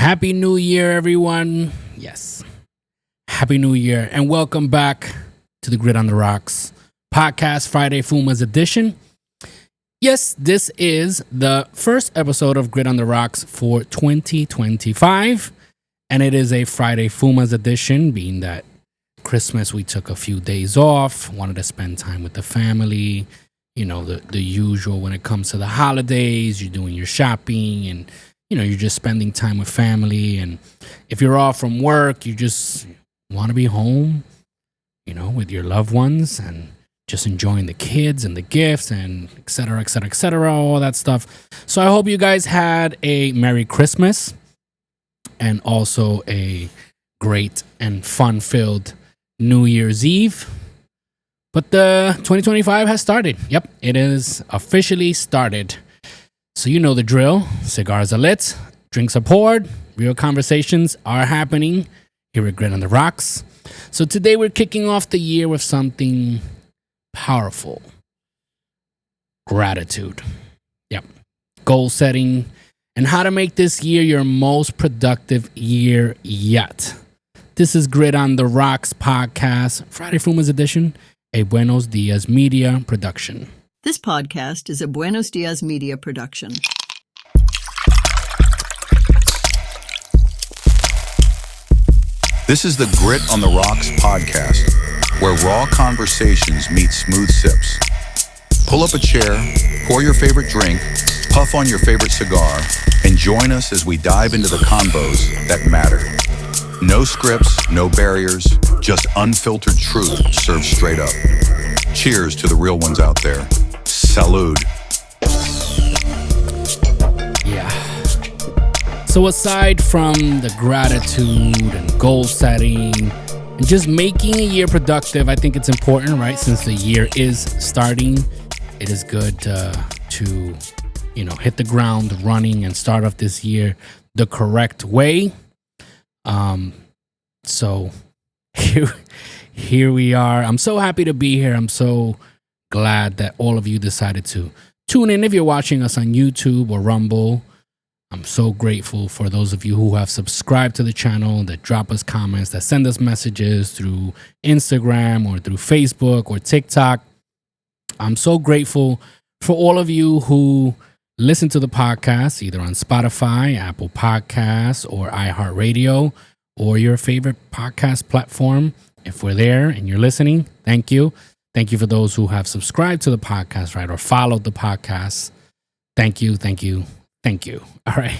Happy New Year, everyone. Yes. Happy New Year. And welcome back to the Grit on the Rocks podcast, Friday Fumas Edition. Yes, this is the first episode of Grit on the Rocks for 2025. And it is a Friday Fumas Edition, being that Christmas we took a few days off, wanted to spend time with the family. You know, the usual when it comes to the holidays, you're doing your shopping and you're just spending time with family. And if you're off from work, you just want to be home, with your loved ones and just enjoying the kids and the gifts and et cetera, all that stuff. So I hope you guys had a Merry Christmas and also a great and fun-filled New Year's Eve. But the 2025 has started. Yep, it is officially started. So you know the drill. Cigars are lit, drinks are poured, real conversations are happening here at Grit on the Rocks. So today we're kicking off the year with something powerful. Gratitude. Yep. Goal setting and how to make this year your most productive year yet. This is Grit on the Rocks podcast, Friday Fumas Edition, a Buenos Dias Media production. This podcast is a Buenos Dias Media production. This is the Grit on the Rocks podcast, where raw conversations meet smooth sips. Pull up a chair, pour your favorite drink, puff on your favorite cigar, and join us as we dive into the convos that matter. No scripts, no barriers, just unfiltered truth served straight up. Cheers to the real ones out there. Salud. Yeah. So aside from the gratitude and goal setting and just making a year productive, I think it's important, right? Since the year is starting, it is good to hit the ground running and start off this year the correct way. So here we are. I'm so happy to be here. I'm so glad that all of you decided to tune in. If you're watching us on YouTube or Rumble, I'm so grateful for those of you who have subscribed to the channel, that drop us comments, that send us messages through Instagram or through Facebook or TikTok. I'm so grateful for all of you who listen to the podcast, either on Spotify, Apple Podcasts, or iHeartRadio, or your favorite podcast platform. If we're there and you're listening, thank you. Thank you for those who have subscribed to the podcast, right, or followed the podcast. Thank you. All right.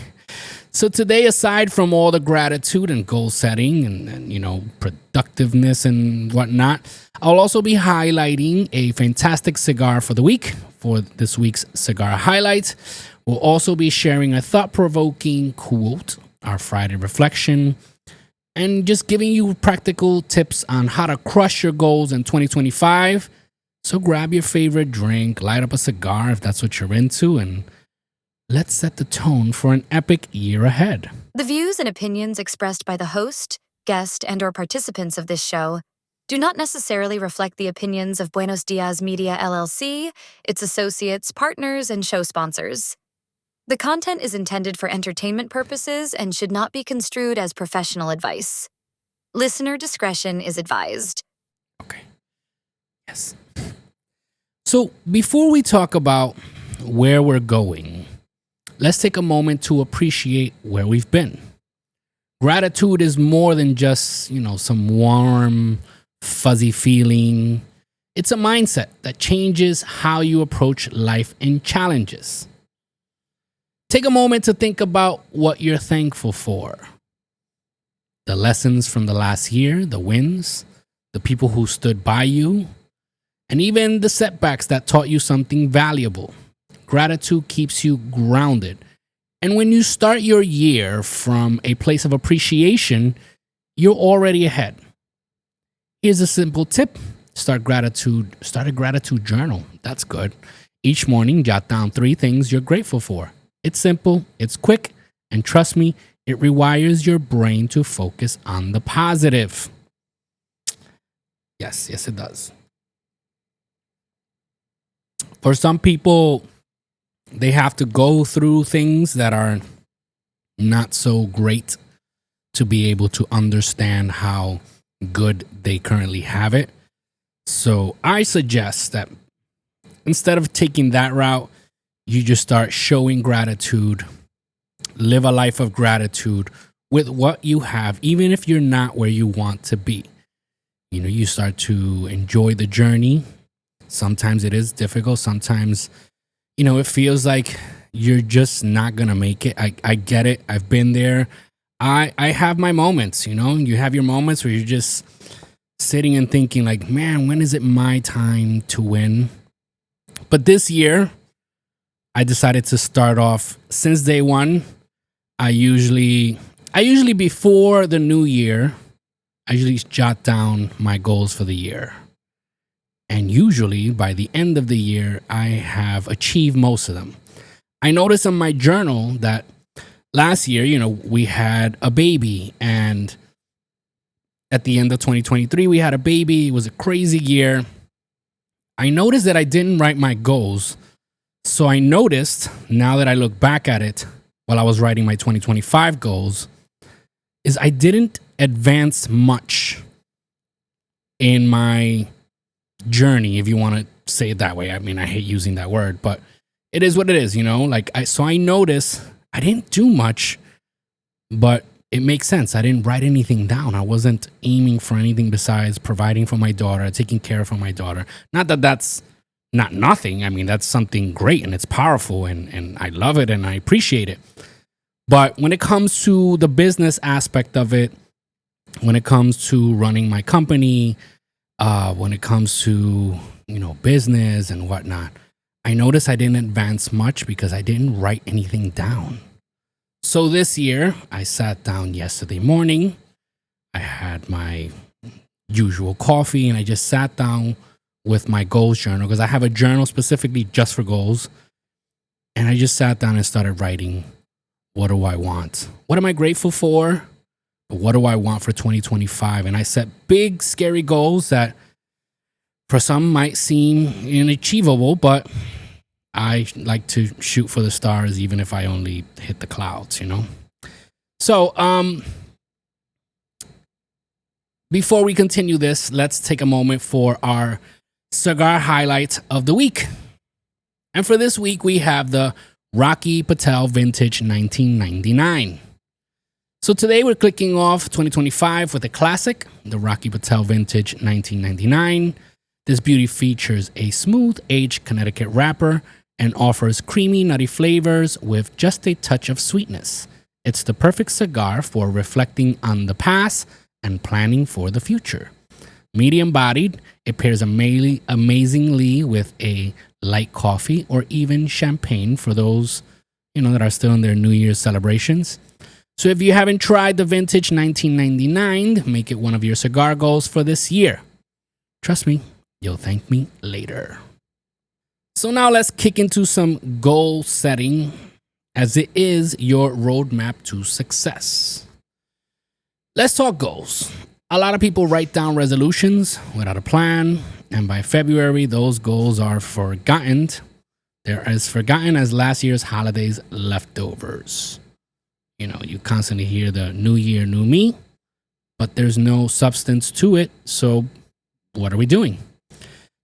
So today, aside from all the gratitude and goal setting and productiveness and whatnot, I'll also be highlighting a fantastic cigar for the week for this week's cigar highlight. We'll also be sharing a thought-provoking quote, our Friday reflection, and just giving you practical tips on how to crush your goals in 2025. So grab your favorite drink, light up a cigar if that's what you're into, and let's set the tone for an epic year ahead. The views and opinions expressed by the host, guest, and/or participants of this show do not necessarily reflect the opinions of Buenos Dias Media LLC, its associates, partners, and show sponsors. The content is intended for entertainment purposes and should not be construed as professional advice. Listener discretion is advised. Okay. Yes. So before we talk about where we're going, let's take a moment to appreciate where we've been. Gratitude is more than just, some warm, fuzzy feeling. It's a mindset that changes how you approach life and challenges. Take a moment to think about what you're thankful for. The lessons from the last year, the wins, the people who stood by you, and even the setbacks that taught you something valuable. Gratitude keeps you grounded. And when you start your year from a place of appreciation, you're already ahead. Here's a simple tip. Start a gratitude journal. That's good. Each morning, jot down 3 things you're grateful for. It's simple, it's quick, and trust me, it rewires your brain to focus on the positive. Yes, it does. For some people, they have to go through things that are not so great to be able to understand how good they currently have it. So I suggest that instead of taking that route, you just start showing gratitude, live a life of gratitude with what you have, even if you're not where you want to be. You start to enjoy the journey. Sometimes it is difficult. Sometimes, it feels like you're just not going to make it. I get it. I've been there. I have my moments, you have your moments where you're just sitting and thinking like, man, when is it my time to win? But this year, I decided to start off since day one. I usually before the new year, I usually jot down my goals for the year. And usually by the end of the year, I have achieved most of them. I noticed in my journal that last year, we had a baby, and at the end of 2023, we had a baby. It was a crazy year. I noticed that I didn't write my goals. So I noticed, now that I look back at it, while I was writing my 2025 goals, is I didn't advance much in my journey, if you want to say it that way. I mean, I hate using that word, but it is what it is, So I noticed I didn't do much, but it makes sense. I didn't write anything down. I wasn't aiming for anything besides providing for my daughter, taking care of my daughter. Not that that's not nothing. I mean, that's something great and it's powerful and I love it and I appreciate it. But when it comes to the business aspect of it, when it comes to running my company, when it comes to, business and whatnot, I noticed I didn't advance much because I didn't write anything down. So this year, I sat down yesterday morning. I had my usual coffee and I just sat down with my goals journal, because I have a journal specifically just for goals. And I just sat down and started writing, what do I want? What am I grateful for? What do I want for 2025? And I set big, scary goals that for some might seem unachievable, but I like to shoot for the stars, even if I only hit the clouds, So, before we continue this, let's take a moment for our cigar highlight of the week. And for this week, we have the Rocky Patel Vintage 1999. So today we're clicking off 2025 with a classic, the Rocky Patel Vintage 1999. This beauty features a smooth aged Connecticut wrapper and offers creamy, nutty flavors with just a touch of sweetness. It's the perfect cigar for reflecting on the past and planning for the future. Medium-bodied, it pairs amazingly with a light coffee or even champagne for those, that are still in their New Year's celebrations. So if you haven't tried the Vintage 1999, make it one of your cigar goals for this year. Trust me, you'll thank me later. So now let's kick into some goal setting, as it is your roadmap to success. Let's talk goals. A lot of people write down resolutions without a plan, and by February, those goals are forgotten. They're as forgotten as last year's holidays leftovers. You constantly hear the new year, new me, but there's no substance to it. So what are we doing?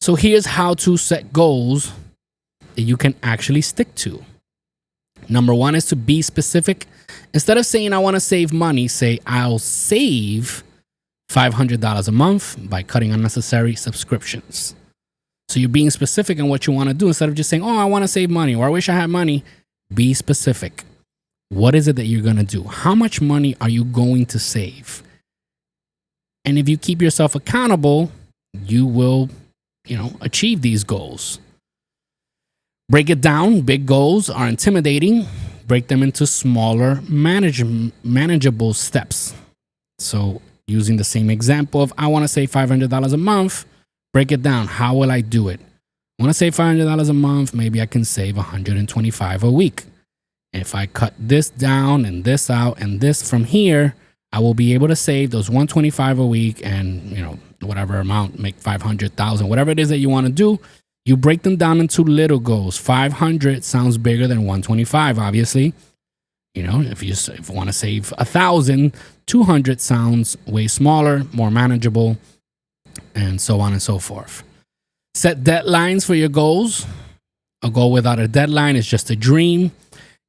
So here's how to set goals that you can actually stick to. Number one is to be specific. Instead of saying, I want to save money, say, I'll save $500 a month by cutting unnecessary subscriptions. So you're being specific on what you want to do instead of just saying, I want to save money or I wish I had money. Be specific. What is it that you're going to do? How much money are you going to save? And if you keep yourself accountable, you will, achieve these goals. Break it down. Big goals are intimidating. Break them into smaller, manageable steps. So using the same example of, I want to save $500 a month, break it down. How will I do it? I want to save $500 a month. Maybe I can save $125 a week. If I cut this down and this out and this from here, I will be able to save those $125 a week and, whatever amount, make $500,000, whatever it is that you want to do. You break them down into little goals. 500 sounds bigger than 125, obviously. If you want to save 1,000, 200 sounds way smaller, more manageable, and so on and so forth. Set deadlines for your goals. A goal without a deadline is just a dream.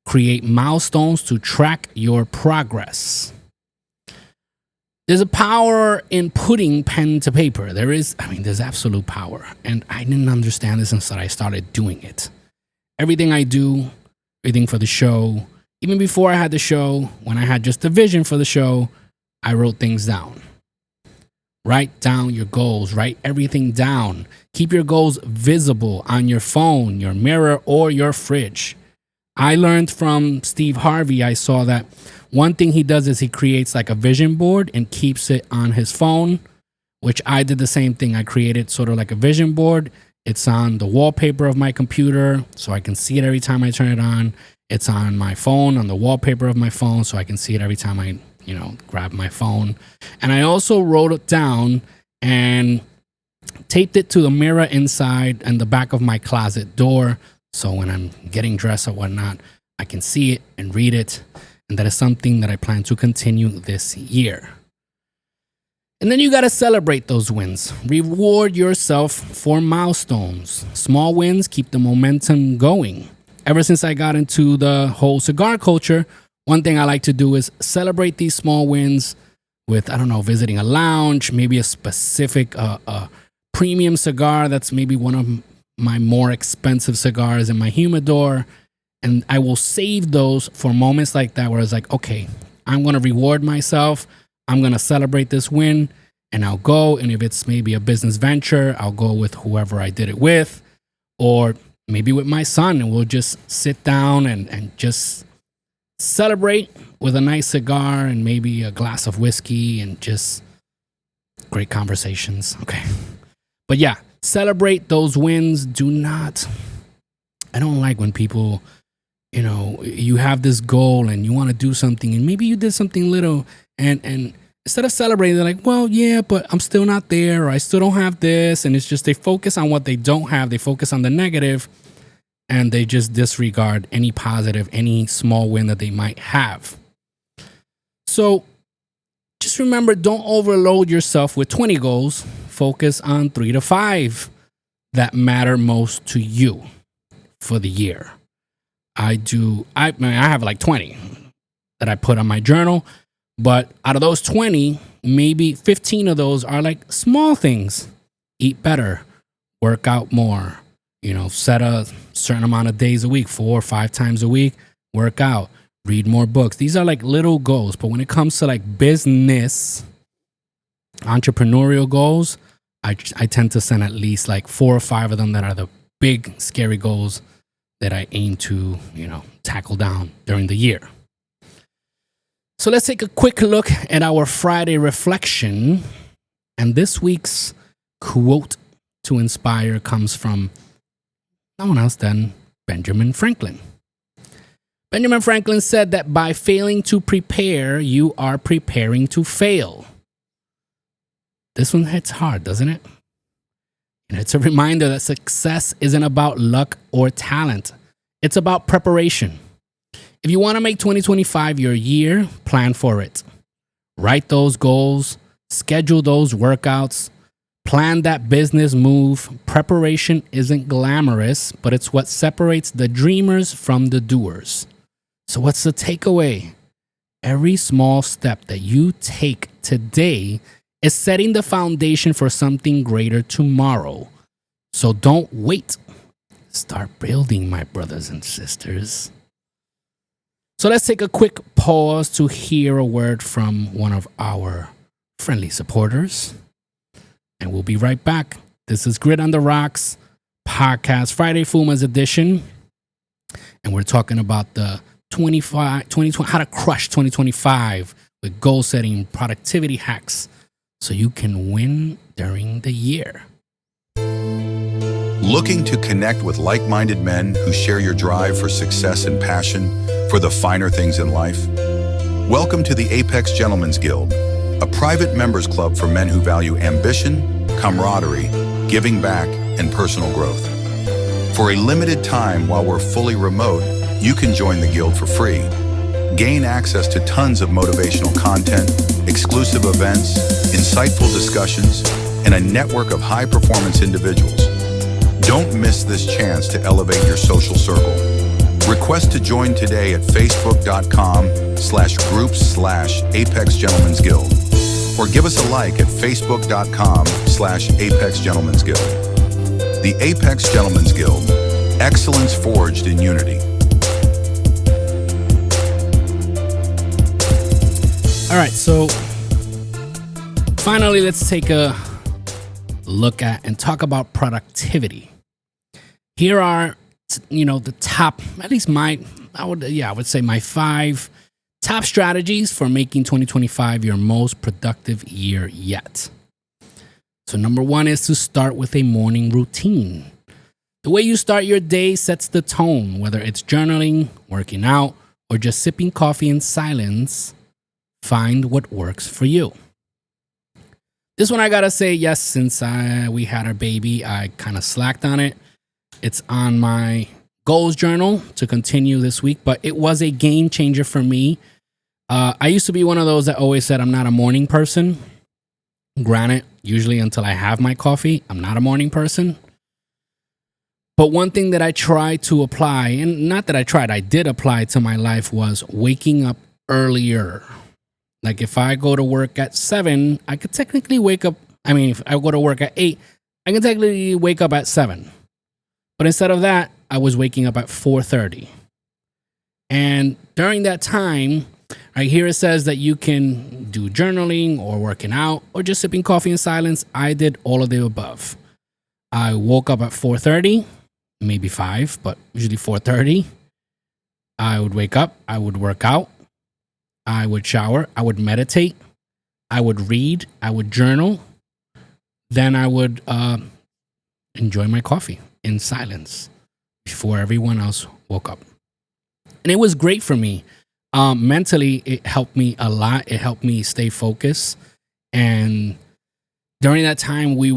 Create milestones to track your progress. There's a power in putting pen to paper. There's absolute power. And I didn't understand this until I started doing it. Everything I do, everything for the show, even before I had the show, when I had just the vision for the show, I wrote things down. Write down your goals. Write everything down. Keep your goals visible on your phone, your mirror, or your fridge. I learned from Steve Harvey, I saw that one thing he does is he creates like a vision board and keeps it on his phone, which I did the same thing. I created sort of like a vision board. It's on the wallpaper of my computer, so I can see it every time I turn it on. It's on my phone, on the wallpaper of my phone, so I can see it every time I, grab my phone. And I also wrote it down and taped it to the mirror inside and the back of my closet door. So when I'm getting dressed or whatnot, I can see it and read it. And that is something that I plan to continue this year. And then you got to celebrate those wins. Reward yourself for milestones. Small wins keep the momentum going. Ever since I got into the whole cigar culture, one thing I like to do is celebrate these small wins with, visiting a lounge, maybe a specific premium cigar that's maybe one of my more expensive cigars in my humidor. And I will save those for moments like that where it's like, okay, I'm going to reward myself. I'm going to celebrate this win, and I'll go. And if it's maybe a business venture, I'll go with whoever I did it with, or maybe with my son, and we'll just sit down and just celebrate with a nice cigar and maybe a glass of whiskey and just great conversations. Okay. But yeah, celebrate those wins. I don't like when people, you have this goal and you want to do something and maybe you did something little and instead of celebrating, they're like, well, yeah, but I'm still not there, or I still don't have this. And it's just, they focus on what they don't have. They focus on the negative, and they just disregard any positive, any small win that they might have. So just remember, don't overload yourself with 20 goals. Focus on 3 to 5 that matter most to you for the year. I have like 20 that I put on my journal, but out of those 20, maybe 15 of those are like small things. Eat better, work out more, set a certain amount of days a week, 4 or 5 times a week, work out, read more books. These are like little goals, but when it comes to like business, entrepreneurial goals, I tend to send at least like 4 or 5 of them that are the big, scary goals that I aim to, tackle down during the year. So let's take a quick look at our Friday reflection. And this week's quote to inspire comes from no one else than Benjamin Franklin. Benjamin Franklin said that by failing to prepare, you are preparing to fail. This one hits hard, doesn't it? And it's a reminder that success isn't about luck or talent. It's about preparation. If you want to make 2025 your year, plan for it. Write those goals, schedule those workouts, plan that business move. Preparation isn't glamorous, but it's what separates the dreamers from the doers. So what's the takeaway? Every small step that you take today is setting the foundation for something greater tomorrow. So don't wait. Start building, my brothers and sisters. So let's take a quick pause to hear a word from one of our friendly supporters. And we'll be right back. This is Grit on the Rocks podcast, Friday Fumas Edition. And we're talking about the 2020, how to crush 2025 with goal setting, productivity hacks, so you can win during the year. Looking to connect with like-minded men who share your drive for success and passion for the finer things in life? Welcome to the Apex Gentlemen's Guild, a private members club for men who value ambition, camaraderie, giving back, and personal growth. For a limited time while we're fully remote, you can join the guild for free. Gain access to tons of motivational content, exclusive events, insightful discussions, and a network of high-performance individuals. Don't miss this chance to elevate your social circle. Request to join today at facebook.com/groups/Apex Gentlemen's Guild, or give us a like at facebook.com/Apex Gentlemen's Guild. The Apex Gentlemen's Guild, excellence forged in unity. All right, so finally, let's take a look at and talk about productivity. Here are, the top, at least I would say my 5 top strategies for making 2025 your most productive year yet. So number 1 is to start with a morning routine. The way you start your day sets the tone, whether it's journaling, working out, or just sipping coffee in silence. Find what works for you. This one I gotta say, yes, since we had our baby, I kind of slacked on it. It's on my goals journal to continue this week, but it was a game changer for me. I used to be one of those that always said I'm not a morning person. Granted, usually until I have my coffee, I'm not a morning person. But one thing that I tried to apply, and not that I tried, I did apply to my life, was waking up earlier. Like if I go to work at 7, I could technically wake up. I mean, if I go to work at 8, I can technically wake up at 7. But instead of that, I was waking up at 4:30. And during that time, right here it says that you can do journaling or working out or just sipping coffee in silence. I did all of the above. I woke up at 4:30, maybe 5, but usually 4:30. I would wake up, I would work out, I would shower, I would meditate, I would read, I would journal, then I would enjoy my coffee in silence before everyone else woke up. And it was great for me. Mentally, it helped me a lot. It helped me stay focused. And during that time, we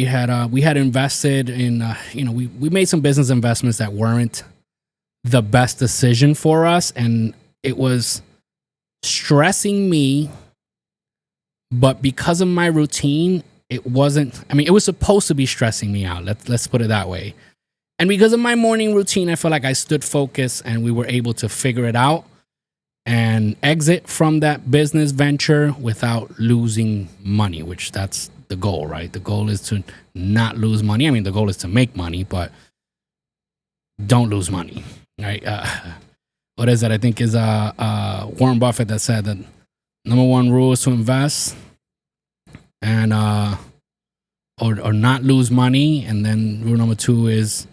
had invested in, we made some business investments that weren't the best decision for us. And it was stressing me, but because of my routine, it wasn't. I mean, it was supposed to be stressing me out. Let's put it that way. And because of my morning routine, I feel like I stood focused and we were able to figure it out and exit from that business venture without losing money, which that's the goal, right? The goal is to not lose money. I mean, the goal is to make money, but don't lose money, right? What is it? I think is Warren Buffett that said that number 1 rule is to invest and or not lose money, and then rule number 2 is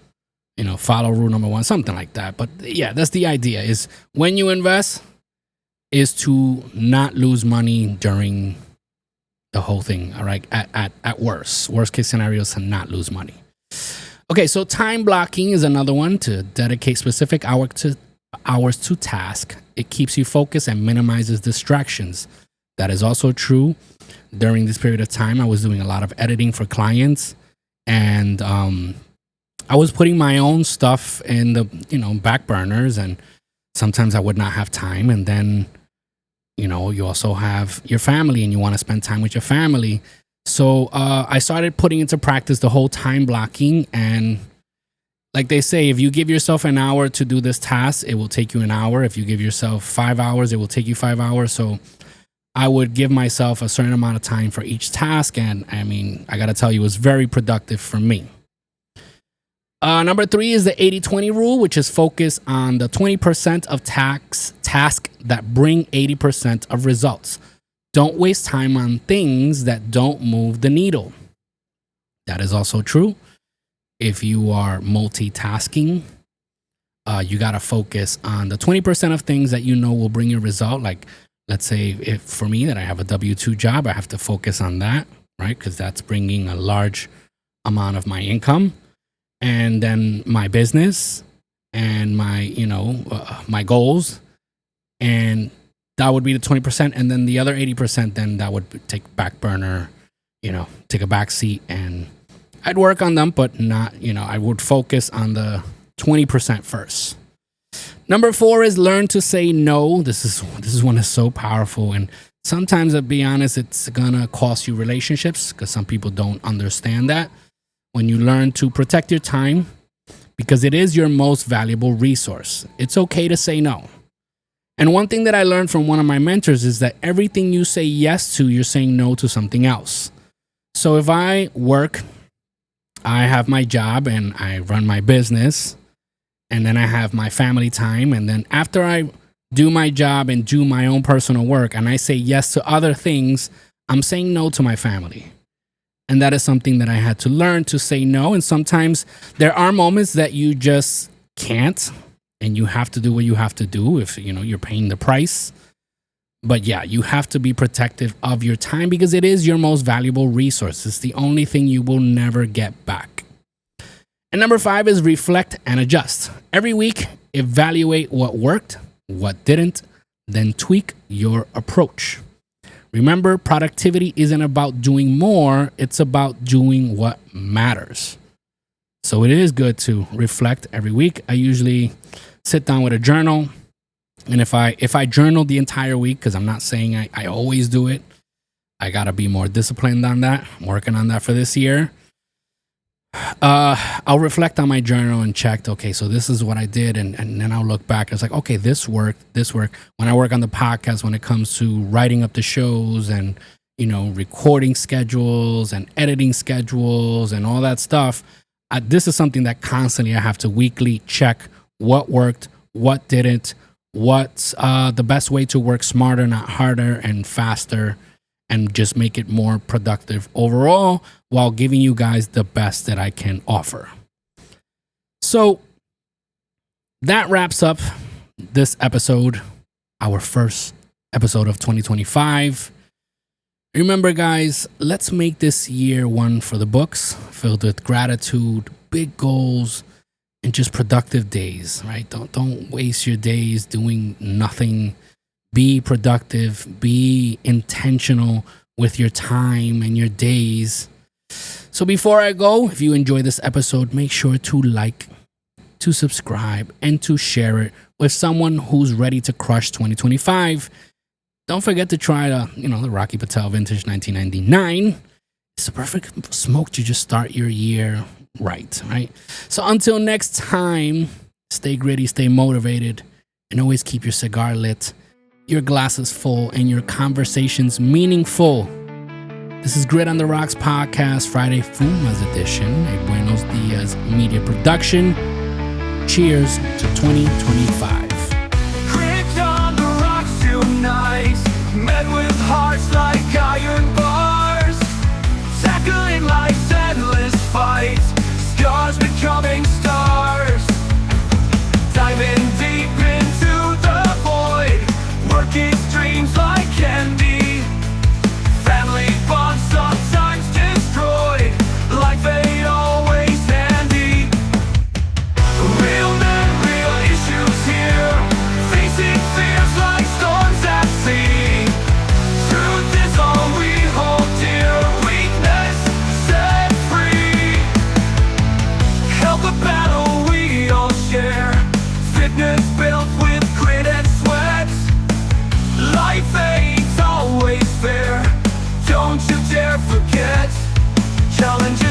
follow rule number 1, something like that. But yeah, that's the idea: is when you invest, is to not lose money during the whole thing. All right, at worst case scenario is to not lose money. Okay, so time blocking is another one, to dedicate specific hours to task. It keeps you focused and minimizes distractions. That is also true. During this period of time, I was doing a lot of editing for clients, and I was putting my own stuff in the back burners, and sometimes I would not have time. And then you also have your family, and you want to spend time with your family. So I started putting into practice the whole time blocking. And like they say, if you give yourself an hour to do this task, it will take you an hour. If you give yourself 5 hours, it will take you 5 hours. So I would give myself a certain amount of time for each task. And I mean, I got to tell you, it was very productive for me. Number 3 is the 80-20 rule, which is focus on the 20% of tasks that bring 80% of results. Don't waste time on things that don't move the needle. That is also true. If you are multitasking, you got to focus on the 20% of things that will bring you a result. Like, let's say if for me that I have a W-2 job, I have to focus on that, right? Because that's bringing a large amount of my income. And then my business and my, my goals. And that would be the 20%. And then the other 80%, then that would take back burner, take a back seat, and I'd work on them, but not, I would focus on the 20% first. Number 4 is learn to say no. This is one that's so powerful, and sometimes, to be honest, it's gonna cost you relationships because some people don't understand that. When you learn to protect your time, because it is your most valuable resource, it's okay to say no. And one thing that I learned from one of my mentors is that everything you say yes to, you're saying no to something else. So if I work, I have my job and I run my business, and then I have my family time, and then after I do my job and do my own personal work and I say yes to other things, I'm saying no to my family. And that is something that I had to learn to say no. And sometimes there are moments that you just can't, and you have to do what you have to do if you're paying the price. But yeah, you have to be protective of your time because it is your most valuable resource. It's the only thing you will never get back. And number 5 is reflect and adjust. Every week, evaluate what worked, what didn't, then tweak your approach. Remember, productivity isn't about doing more, it's about doing what matters. So it is good to reflect every week. I usually sit down with a journal, and if I journal the entire week, because I'm not saying I always do it, I gotta be more disciplined on that. I'm working on that for this year. I'll reflect on my journal and check, okay, so this is what I did, and then I'll look back. It's like, okay, this worked. When I work on the podcast, when it comes to writing up the shows and, recording schedules and editing schedules and all that stuff, this is something that constantly I have to weekly check what worked, what didn't, what's the best way to work smarter, not harder, and faster, and just make it more productive overall while giving you guys the best that I can offer. So that wraps up this episode, our first episode of 2025. Remember, guys, let's make this year one for the books, filled with gratitude, big goals, and just productive days, right? Don't waste your days doing nothing. Be productive, be intentional with your time and your days. So before I go, if you enjoy this episode, make sure to like, to subscribe, and to share it with someone who's ready to crush 2025. Don't forget to try the Rocky Patel Vintage 1999. It's the perfect smoke to just start your year right? So until next time, stay gritty, stay motivated, and always keep your cigar lit, your glasses full, and your conversations meaningful. This is Grit on the Rocks Podcast, Friday Fumas Edition, a Buenos Dias media production. Cheers to 2025. Grit on the rocks unite, men with hearts like iron bars, tackling life's endless fight, scars becoming stars, diving deep into the void, working dreams like candy, family bonds sometimes destroyed, like fate always handy. Real men, real issues here, facing fears like storms at sea. Truth is all we hold dear, weakness set free. Help a battle we all share, fitness built with grit and sweat. Life ain't always fair, don't you dare forget. Challenge